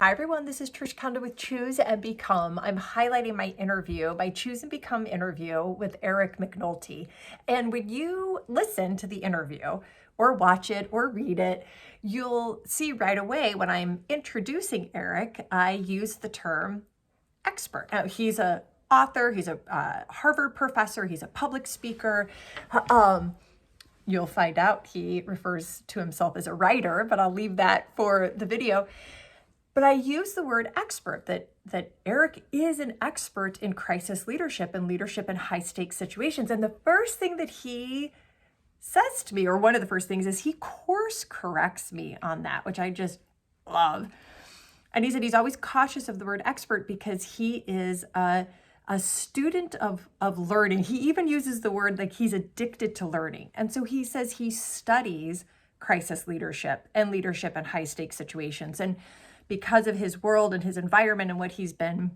Hi everyone, this is Trish with Choose and Become. I'm highlighting my interview, my Choose and Become interview with Eric McNulty. And when you listen to the interview or watch it or read it, you'll see right away when I'm introducing Eric, I use the term expert. Now, he's an author, he's a Harvard professor, he's a public speaker. You'll find out he refers to himself as a writer, but I'll leave that for the video. But I use the word expert, that Eric is an expert in crisis leadership and leadership in high stakes situations. And the first thing that he says to me, or one of the first things, is he course corrects me on that, which I just love. And he said he's always cautious of the word expert because he is a student of learning. He even uses the word like he's addicted to learning. And so he says he studies crisis leadership and leadership in high stakes situations. And because of his world and his environment and what he's been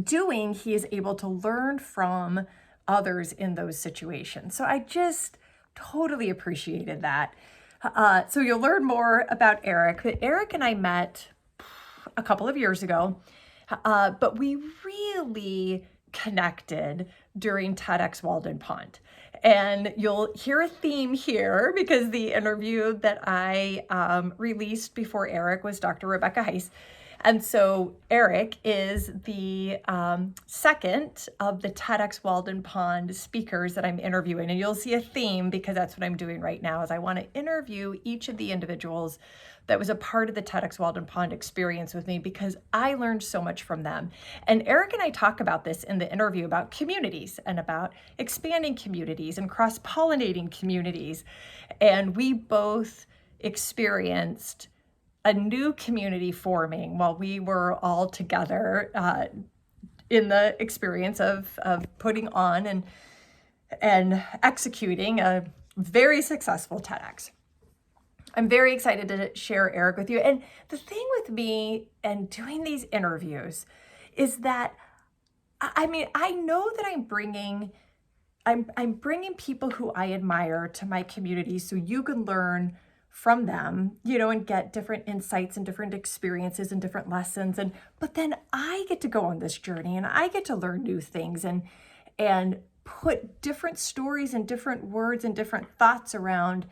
doing, he is able to learn from others in those situations. So I just totally appreciated that. So you'll learn more about Eric. But Eric and I met a couple of years ago, but we really connected during TEDx Walden Pond. And you'll hear a theme here because the interview that I released before Eric was Dr. Rebecca Heiss. And so Eric is the second of the TEDx Walden Pond speakers that I'm interviewing. And you'll see a theme because that's what I'm doing right now is I want to interview each of the individuals that was a part of the TEDx Walden Pond experience with me because I learned so much from them. And Eric and I talk about this in the interview about communities and about expanding communities and cross-pollinating communities. And we both experienced a new community forming while we were all together in the experience of putting on and executing a very successful TEDx. I'm very excited to share Eric with you. And the thing with me and doing these interviews is that, I know that I'm bringing people who I admire to my community so you can learn from them, and get different insights and different experiences and different lessons. But then I get to go on this journey and I get to learn new things and put different stories and different words and different thoughts around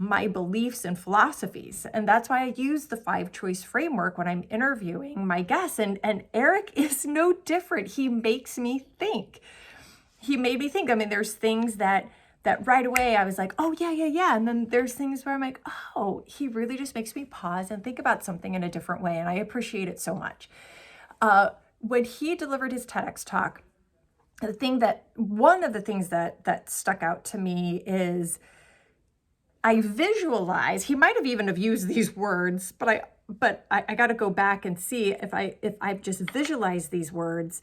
my beliefs and philosophies. And that's why I use the 5-choice framework when I'm interviewing my guests. And Eric is no different. He makes me think. He made me think. There's things that right away I was like, oh, yeah. And then there's things where I'm like, oh, he really just makes me pause and think about something in a different way. And I appreciate it so much. When he delivered his TEDx talk, one of the things that stuck out to me is I visualize, he might have even have used these words, but I got to go back and see if I've just visualized these words,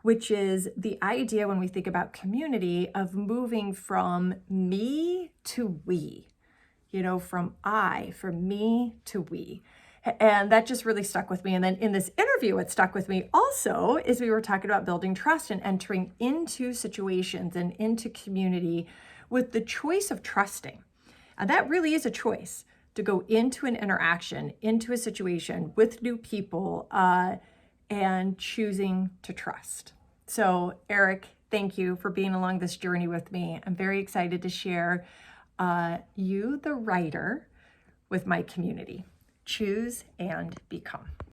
which is the idea when we think about community of moving from me to we, from me to we. And that just really stuck with me. And then in this interview, what stuck with me also is we were talking about building trust and entering into situations and into community with the choice of trusting. And that really is a choice to go into an interaction, into a situation with new people, and choosing to trust. So Eric, thank you for being along this journey with me. I'm very excited to share you, the writer, with my community. Choose and become.